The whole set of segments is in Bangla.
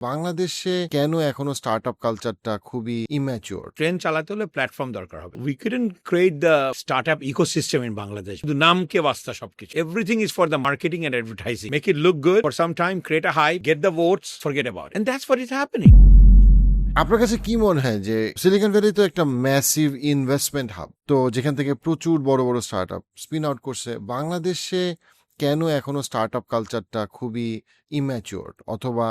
বাংলাদেশে কেন এখনো স্টার্টআপ কালচারটা খুবই ইম্যাচিওর? ট্রেন চালাতে হলে প্ল্যাটফর্ম দরকার হবে। We couldn't create the startup ecosystem in Bangladesh. শুধু নামকে বাস্তা সবকিছু। Everything is for the marketing and advertising. Make it look good for some time, create a hype, get the votes, forget about it. And that's what is happening. আপনার কাছে কি মনে হয় যে সিলিকন ভ্যালি তো একটা ম্যাসিভ ইনভেস্টমেন্ট হাব, তো যেখান থেকে প্রচুর বড় বড় স্টার্টআপ স্পিন আউট করছে, বাংলাদেশে কেন এখনো স্টার্টআপ কালচারটা খুবই ইম্যাচিওর? অথবা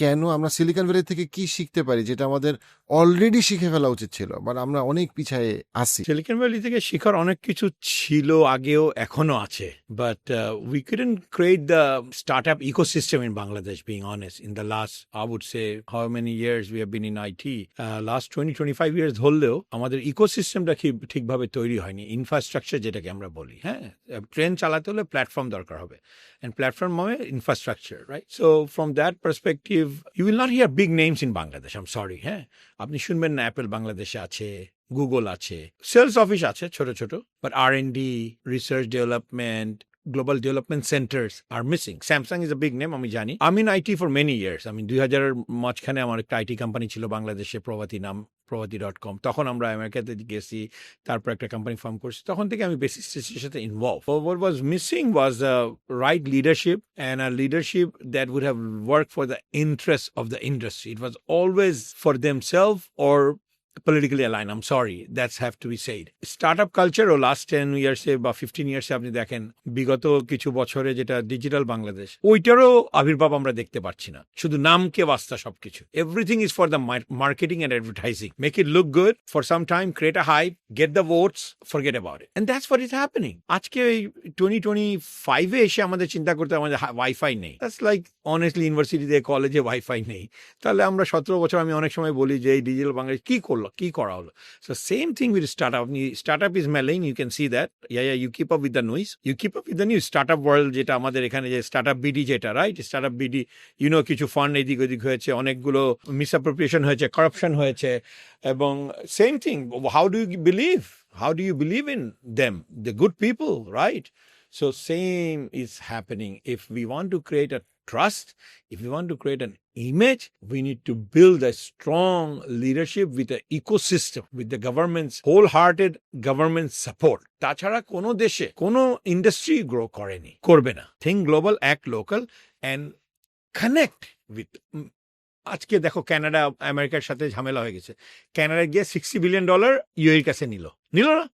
কেন আমরা সিলিকন ভ্যালি থেকে কি শিখতে পারি যেটা আমাদের অলরেডি শিখে ফেলা উচিত ছিল, বাট আমরা অনেক পিছায়ে আছি? সিলিকন ভ্যালি থেকে শিখার অনেক কিছু ছিল, আগেও এখনো আছে, but we couldn't create the startup ecosystem in Bangladesh, being honest, in the last I would say how many years we have been in IT, last 20-25 years ধরলেও আমাদের ইকোসিস্টেমটা ঠিকভাবে তৈরি হয়নি। ইনফ্রাস্ট্রাকচার যেটাকে আমরা বলি, হ্যাঁ, ট্রেন চালাতে হলে প্ল্যাটফর্ম দরকার হবে, and platform মানে infrastructure, right? So from that perspective, you will not hear big names in Bangladesh. I'm sorry, হ্যাঁ, আপনি শুনবেন না অ্যাপল বাংলাদেশে আছে, গুগল আছে, সেলস অফিস আছে ছোট ছোট, but R&D, research development, global development centers are missing. Samsung is a big name, আমি জানি। I'm in IT for many years. আমি 2000-এর মাঝখানে আমার একটা আইটি কোম্পানি ছিল বাংলাদেশে, প্রভাতী.com। তখন আমরা আমেরিকাতে গেছি, তারপর একটা কোম্পানি ফর্ম করছি, তখন থেকে আমি বেসিসের সাথে involve. What was missing was the right leadership, and a leadership that would have worked for the interests of the industry. It was always for themselves or politically aligned. I'm sorry, that's have to be said. Startup culture ও last 10 years বা 15 years আপনি দেখেন, বিগত কিছু বছরে যেটা ডিজিটাল বাংলাদেশ, ওইটারও আবির্ভাব আমরা দেখতে পাচ্ছি না। শুধু নামকে বাস্তা সবকিছু। Everything is for the marketing and advertising. Make it look good for some time, create a hype, get the votes, forget about it. And that's what is happening. আজকে এই 2025-এ এসে আমাদের চিন্তা করতে আমাদের ওয়াইফাই নেই। দ্যাটস লাইক অনেস্টলি ইউনিভার্সিটিতে, কলেজে ওয়াইফাই নেই। তাহলে আমরা 17 বছর, আমি অনেক সময় বলি যে এই ডিজিটাল বাংলাদেশ কি করলো, কি করা হলো? So same thing with startup. Startup is melting, you can see that. Yeah, you keep up with the noise. You keep up with the news. Startup world যেটা আমাদের এখানে, যে startup BD যেটা, right? Startup BD, কিছু ফান্ড এদিক ওদিক হয়েছে, অনেকগুলো মিসঅ্যাপ্রোপ্রিয়েশন হয়েছে, কারাপশন হয়েছে, এবং same thing, how do you believe in them, the good people, right? So same is happening. If we want to create a trust, if we want to create an image, we need to build a strong leadership with an ecosystem, with the government's wholehearted government support. তাছাড়া কোনো দেশে কোনো ইন্ডাস্ট্রি গ্রো করবে না। Think global, act local, and connect with. আজকে দেখো, কানাডা আমেরিকার সাথে ঝামেলা হয়ে গেছে। কানাডা গিয়ে $60 বিলিয়ন ইউএর কাছে নিল না?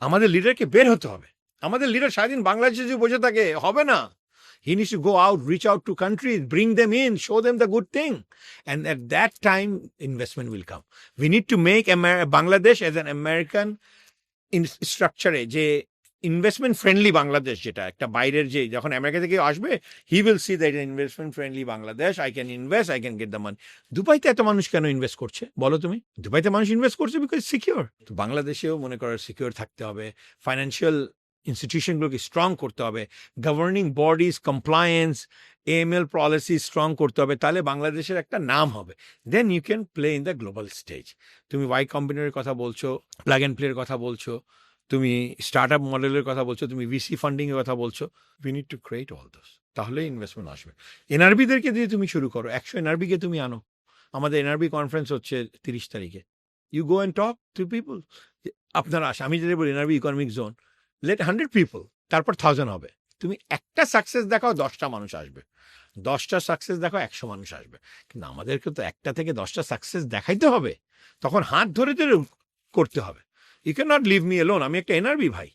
আমাদের লিডারকে বের হতে হবে। আমাদের লিডার সারাদিন বাংলাদেশে যদি বসে থাকে হবে না। He needs to go out, reach out to countries, bring them in, show them the good thing. And at that time, investment will come. We need to make Bangladesh as an American structure, যে ইনভেস্টমেন্ট ফ্রেন্ডলি বাংলাদেশ, যেটা একটা বাইরের, যে যখন আমেরিকা থেকে আসবে, he will see that investment friendly Bangladesh, I can invest, I can get the money. দুবাইতে এত মানুষ কেন ইনভেস্ট করছে বলো তুমি? দুবাইতে মানুষ ইনভেস্ট করছে বিকজ সিকিউর। তো বাংলাদেশেও মনে করো সিকিউর থাকতে হবে, ফাইন্যান্সিয়াল ইনস্টিটিউশনগুলোকে স্ট্রং করতে হবে, governing bodies, compliance, AML policy strong করতে হবে, তাহলে বাংলাদেশের একটা নাম হবে। Then you can play in the global stage. তুমি ওয়াই কম্বিনারের কথা বলছো, প্লাগ অ্যান্ড প্লের কথা বলছো, তুমি স্টার্টআপ মডেলের কথা বলছো, তুমি VC ফান্ডিংয়ের কথা বলছো। We need to create all দোস, তাহলে ইনভেস্টমেন্ট আসবে। এনআরবিদেরকে দিয়ে তুমি শুরু করো, 100 এনআরবিকে তুমি আনো। আমাদের এনআরবি কনফারেন্স হচ্ছে 30 তারিখে। You go and talk to people. আপনারা আসে, আমি যদি বলি NRB economic zone, let 100 people, তারপর 1000 হবে। তুমি একটা সাকসেস দেখাও, 10টা মানুষ আসবে। 10টা সাকসেস দেখাও, 100 মানুষ আসবে। কিন্তু আমাদেরকে তো 1টা থেকে 10টা সাকসেস দেখাইতে হবে, তখন হাত ধরে ধরে করতে হবে। You can not leave me alone. আমি একটা এনআরবি ভাই,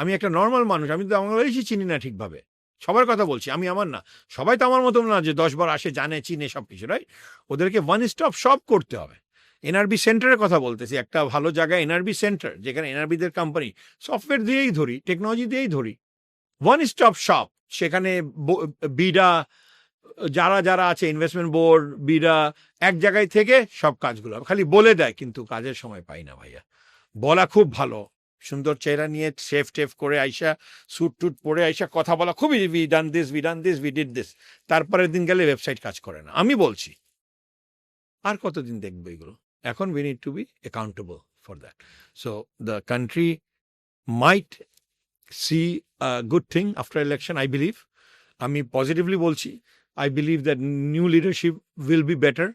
আমি একটা নর্মাল মানুষ, আমি তো বাংলাদেশই চিনি না ঠিকভাবে। সবার কথা বলছি, আমি আমার না, সবাই তো আমার মতো না যে 10 বার আসে, জানে, চিনে সব কিছু, রাইট? ওদেরকে ওয়ান স্টপ শপ করতে হবে। এনআরবি সেন্টারের কথা বলতেছি, একটা ভালো জায়গায় এনআরবি সেন্টার, যেখানে এনআরবিদের কোম্পানি, সফটওয়্যার দিয়েই ধরি, টেকনোলজি দিয়েই ধরি, ওয়ান স্টপ শপ। সেখানে বিডা, যারা আছে, ইনভেস্টমেন্ট বোর্ড, বিডা, এক জায়গায় থেকে সব কাজগুলো খালি বলে দেয়, কিন্তু কাজের সময় পাই না ভাইয়া। বলা খুব ভালো, সুন্দর চেহারা নিয়ে শেফ টেফ করে আইসা, স্যুট টুট পরে আইসা কথা বলা খুবই, we done this, we did this, তারপরের দিন গেলে ওয়েবসাইট কাজ করে না। আমি বলছি, আর কতদিন দেখবো এগুলো? এখন we need to be accountable for that. So the country might see a good thing after election, I believe. আমি পজিটিভলি বলছি, I believe that new leadership will be better,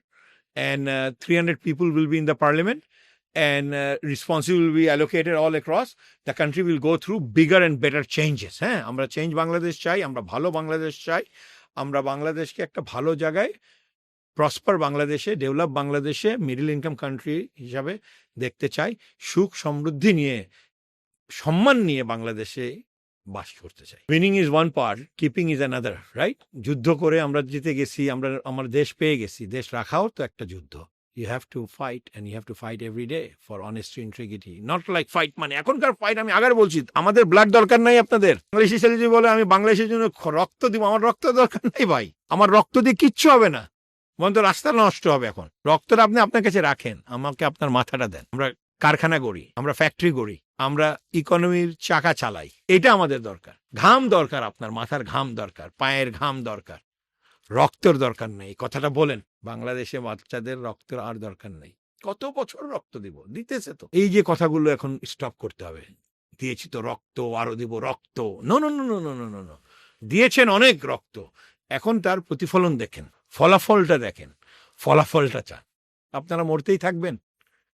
and 300 people will be in the parliament, and responsibility will be allocated all across. The country will go through bigger and better changes. হ্যাঁ, আমরা চেঞ্জ বাংলাদেশ চাই, আমরা ভালো বাংলাদেশ চাই, আমরা বাংলাদেশকে একটা ভালো জায়গায়, প্রসপার বাংলাদেশে, ডেভেলপ বাংলাদেশে, মিডল ইনকাম কান্ট্রি হিসাবে দেখতে চাই। সুখ সমৃদ্ধি নিয়ে, সম্মান নিয়ে বাংলাদেশে বাস করতে চাই। Winning is one part, keeping is another, right? যুদ্ধ করে আমরা জিতে গেছি, আমরা আমার দেশ পেয়ে গেছি, দেশ রাখাও তো একটা যুদ্ধ। You have to fight, and you have to fight every day for honesty, integrity, not like fight মানে এখনকার ফাইট। আমি আগে বলছি, আমাদের ব্লাড দরকার নাই আপনাদের। বাংলাদেশি ছেলে যদি বলে আমি বাংলাদেশের জন্য রক্ত দিব, আমার রক্ত দরকার নাই ভাই। আমার রক্ত দিয়ে কিচ্ছু হবে না, বন্ধ, রাস্তা নষ্ট হবে। এখন রক্তটা আপনি আপনার কাছে রাখেন, আমাকে আপনার মাথাটা দেন। আমরা কারখানা গড়ি, আমরা ফ্যাক্টরি গড়ি, আমরা ইকোনমির চাকা চালাই, এটা আমাদের দরকার। ঘাম দরকার, আপনার মাথার ঘাম দরকার, পায়ের ঘাম দরকার, রক্তের দরকার নেই। কথাটা বলেন, বাংলাদেশে বাচ্চাদের রক্তের আর দরকার নেই। কত বছর রক্ত দিব, দিতেছে তো। এই যে কথাগুলো এখন স্টপ করতে হবে। দিয়েছি তো রক্ত, আরো দিব রক্ত, no no no no no no no no, দিয়েছেন অনেক রক্ত, এখন তার প্রতিফলন দেখেন, ফলাফলটা দেখেন, ফলাফলটা চান। আপনারা মরতেই থাকবেন,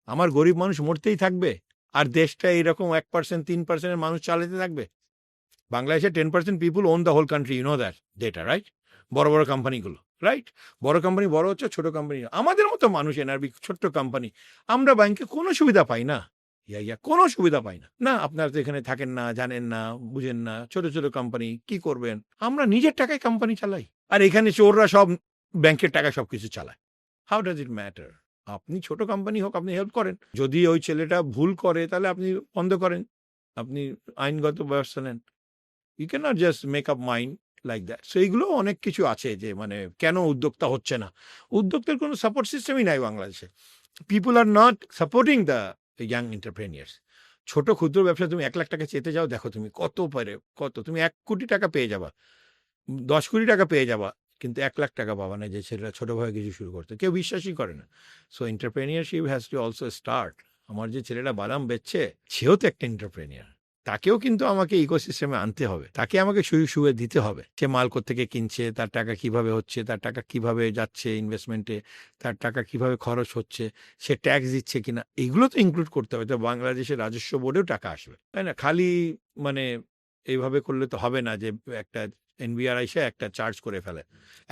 আমার গরিব মানুষ মরতেই থাকবে, আর দেশটা এরকম 1%, 3%-এর মানুষ চালাতে থাকবে। বাংলাদেশে 10% people on the whole country, you know that data, right? বড় বড় কোম্পানিগুলো, রাইট? বড় কোম্পানি বড় হচ্ছে, ছোট কোম্পানি আমাদের মতো মানুষ, এনআরবি ছোট্ট কোম্পানি, আমরা ব্যাংকে কোনো সুবিধা পাই না, কোনো সুবিধা পাই না। না, আপনারা তো এখানে থাকেন না, জানেন না, বুঝেন না, ছোট ছোট কোম্পানি কি করবেন? আমরা নিজের টাকায় কোম্পানি চালাই, আর এখানে চোররা সব ব্যাংকের টাকা সবকিছু চালায়। How does it matter? আপনি ছোট কোম্পানি হোক, আপনি হেল্প করেন। যদি ওই ছেলেটা ভুল করে, তাহলে আপনি বন্ধ করেন, আপনি আইনগত ব্যবস্থা নেন। You can not just make up mind like that. So এইগুলো অনেক কিছু আছে যে মানে কেন উদ্যোক্তা হচ্ছে না। উদ্যোক্তার কোনো সাপোর্ট সিস্টেমই নাই বাংলাদেশে। People are not supporting the young entrepreneurs. ছোট ক্ষুদ্র ব্যবসা, তুমি 1 লাখ টাকা চেতে যাও, দেখো তুমি কত পারে, কত তুমি 1 কোটি টাকা পেয়ে যাবা, 10 কোটি টাকা পেয়ে যাবা, কিন্তু 1 লাখ টাকা পাবা না যে ছেলেরা ছোটভাবে কিছু শুরু করতে, কেউ বিশ্বাসই করে না। So entrepreneurship has to also start. আমার যে ছেলেটা বাদাম বেচছে, সেও তো একটা এন্টারপ্রেনিয়ার, তাকেও কিন্তু আমাকে ইকোসিস্টেমে আনতে হবে, তাকে আমাকে শুয়ে দিতে হবে। সে মাল কোত্থেকে কিনছে, তার টাকা কিভাবে হচ্ছে, তার টাকা কিভাবে যাচ্ছে ইনভেস্টমেন্টে, তার টাকা কিভাবে খরচ হচ্ছে, সে ট্যাক্স দিচ্ছে কিনা, এগুলো তো ইনক্লুড করতে হবে। তো বাংলাদেশের রাজস্ব বোর্ডেও টাকা আসবে, তাই না? খালি মানে এইভাবে করলে তো হবে না যে একটা এনবিআর এসে একটা চার্জ করে ফেলে,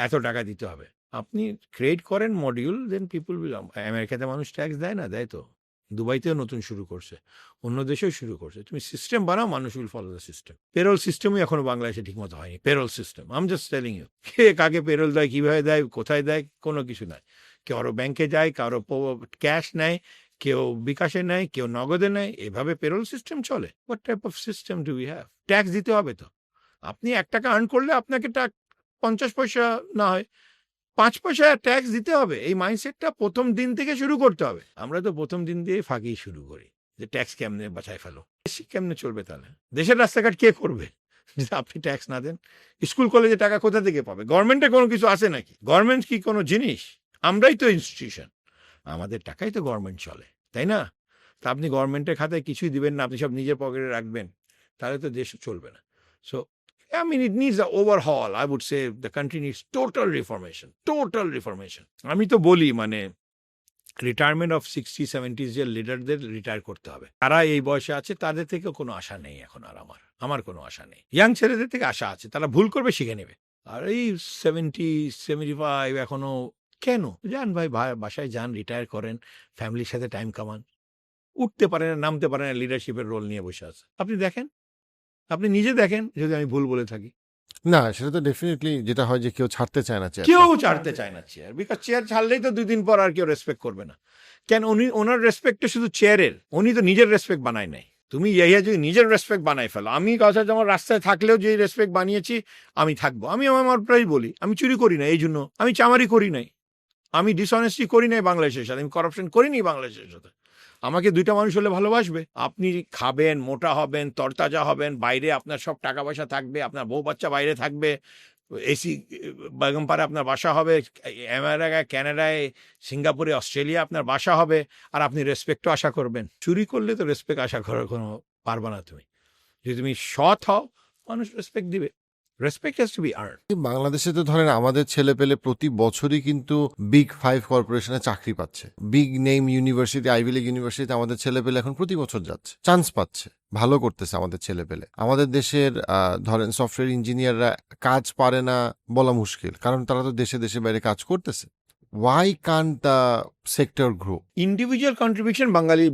এত টাকা দিতে হবে। আপনি ক্রিয়েট করেন মডিউল, দেন পিপুল উইল। আমেরিকাতে মানুষ ট্যাক্স দেয় না, দেয় তো। দুবাইতেও নতুন শুরু করছে, অন্য দেশেও শুরু করছে। তুমি সিস্টেম বানাও, মানুষ will follow the system. Payroll সিস্টেমই এখনো বাংলাদেশে ঠিকমতো হয়নি। Payroll system, I am just telling you, কে কাকে পেরোল দেয়, কিভাবে দেয়, কোথায় দেয়, কোনো কিছু নাই। কারো ব্যাংকে যায়, কারো ক্যাশ নেয়, কেউ বিকাশে নেয়, কেউ নগদে নেয়, এভাবে পেরোল সিস্টেম চলে। What type of system do we have? Tax দিতে হবে তো। আপনি 1 টাকা আর্ন করলে আপনাকে 50 পয়সা না হয় 5 পয়সা ট্যাক্স দিতে হবে। এই মাইন্ডসেটটা প্রথম দিন থেকে শুরু করতে হবে। আমরা তো প্রথম দিন দিয়ে ফাঁকি শুরু করি যে ট্যাক্স কেমনে বাঁচায় ফেলো। কেমনে চলবে তাহলে? দেশের রাস্তাঘাট কে করবে যদি আপনি ট্যাক্স না দেন? স্কুল কলেজে টাকা কোথা থেকে পাবে? গভর্নমেন্টে কোনো কিছু আছে নাকি? গভর্নমেন্ট কি কোনো জিনিস? আমরাই তো ইনস্টিটিউশন, আমাদের টাকাই তো গভর্নমেন্ট চলে, তাই না? তা আপনি গভর্নমেন্টের খাতায় কিছুই দিবেন না, আপনি সব নিজের পকেটে রাখবেন, তাহলে তো দেশ চলবে না। So I mean, it needs an overhaul. I would say the country needs total reformation. Total reformation. আমি তো বলি মানে রিটায়ারমেন্ট অফ 60-70s যে লিডারদের রিটায়ার করতে হবে। তারা এই বয়সে আছে, তাদের থেকে কোনো আশা নেই এখন আর। আমার কোনো আশা নেই। ইয়াং ছেলেদের থেকে আশা আছে, তারা ভুল করবে, শিখে নেবে। আর এই 70-75 এখনো কেন? যান ভাই, বাসায় যান, রিটায়ার করেন, ফ্যামিলির সাথে টাইম কামান। উঠতে পারে না, নামতে পারে না, লিডারশিপের রোল নিয়ে বসে আছে। আপনি দেখেন, আপনি নিজে দেখেন যদি আমি ভুল বলে থাকি। না, সেটা তো ডেফিনেটলি যেটা হয় যে কেউ ছাড়তে চায় না চেয়ার। কেউ ছাড়তে চায় না চেয়ার, বিকজ চেয়ার ছাড়লেই তো 2 দিন পর আর কেউ রেসপেক্ট করবে না। কেন? ওনার রেসপেক্টটা শুধু চেয়ারের, উনি তো নিজের রেসপেক্ট বানায় নাই। তুমি ইয়া যদি নিজের রেসপেক্ট বানাই ফেলো, আমি কথা যেমন রাস্তায় থাকলেও যে রেসপেক্ট বানিয়েছি আমি থাকবো। আমি আমার প্রায় বলি, আমি চুরি করি না, এই জন্য আমি চামারি করি নাই, আমি ডিসঅনেস্টি করি নাই বাংলাদেশের সাথে, আমি করাপশন করিনি বাংলাদেশের সাথে। আমাকে 2টা মানুষ হলে ভালোবাসবে। আপনি খাবেন, মোটা হবেন, তরতাজা হবেন, বাইরে আপনার সব টাকা পয়সা থাকবে, আপনার বউ বাচ্চা বাইরে থাকবে, এসি বেগমপাড়া আপনার বাসা হবে, আমেরিকায়, কানাডায়, সিঙ্গাপুরে, অস্ট্রেলিয়া আপনার বাসা হবে, আর আপনি রেসপেক্টও আশা করবেন। চুরি করলে তো রেসপেক্ট আশা করার কোনো পারবে না তুমি। যদি তুমি সৎ হও, মানুষ রেসপেক্ট দিবে। Respect has to be earned. বাংলাদেশে তো ধরেন আমাদের ছেলে পেলে প্রতি বছরই কিন্তু বিগ 5 কর্পোরেশনে চাকরি পাচ্ছে, big name university, Ivy League ইউনিভার্সিটিতে আমাদের ছেলে পেলে এখন প্রতি বছর যাচ্ছে, চান্স পাচ্ছে, ভালো করতেছে আমাদের ছেলে পেলে। আমাদের দেশের ধরেন সফটওয়্যার ইঞ্জিনিয়াররা কাজ পারে না বলা মুশকিল, কারণ তারা তো দেশে দেশে বাইরে কাজ করতেছে। Y Kant the sector grow? Individual contribution,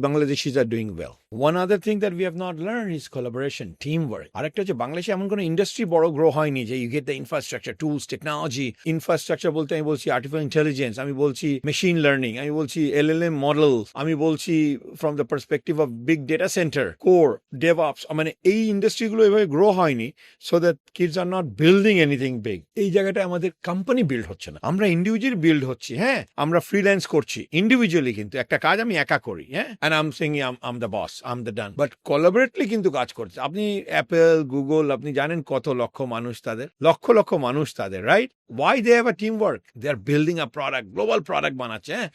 Bangladeshis are doing well. One other thing that we have not learned is collaboration, teamwork. আরেকটা হচ্ছে বাংলাদেশে এমন কোনো ইন্ডাস্ট্রি বড় গ্রো হয়নি যে you get the infrastructure, tools, technology. Infrastructure বলতে আমি বলছি আর্টিফিশিয়াল ইন্টেলিজেন্স, আমি বলছি মেশিন লার্নিং, আমি বলছি LLM মডেল, আমি বলছি from the perspective of big data center, core, DevOps. মানে এই ইন্ডাস্ট্রিগুলো এভাবে গ্রো হয়নি so that kids are not building anything big. এই জায়গাটা আমাদের কোম্পানি বিল্ড হচ্ছে না, আমরা ইন্ডিভিজুয়াল বিল্ড হচ্ছি। হ্যাঁ, আমরা ফ্রিল্যান্স করছি ইন্ডিভিজুয়ালি, কিন্তু একটা কাজ আমি একা করি। হ্যাঁ, and I am saying I am the boss, I am the don, but collaboratively কিন্তু কাজ করছে। আপনি অ্যাপেল, গুগল, আপনি জানেন কত লক্ষ মানুষ তাদের, লক্ষ লক্ষ মানুষ তাদের, right? Why they have a teamwork? They are building a product, global product বানাচ্ছে। হ্যাঁ,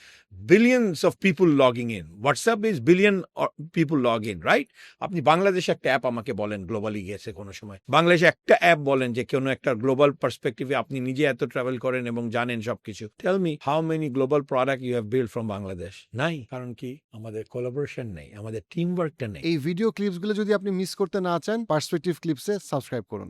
billions of people logging in. WhatsApp is billion people log in, right? আপনি বাংলাদেশে একটা অ্যাপ আমাকে বলেন গ্লোবালি গেছে কোনো সময়, বাংলাদেশে একটা অ্যাপ বলেন যে কোনো একটা গ্লোবাল পার্সপেক্টিভে আপনি নিজে এত ট্রাভেল করেন এবং জানেন সবকিছু। Tell me how many global product you have build from Bangladesh? নাই। কারণ কি? আমাদের কোলাবোরেশন নেই, আমাদের টিম ওয়ার্কটা নেই। এই ভিডিও ক্লিপসগুলো যদি আপনি মিস করতে না চান, পার্সপেক্টিভ ক্লিপসে সাবস্ক্রাইব করুন।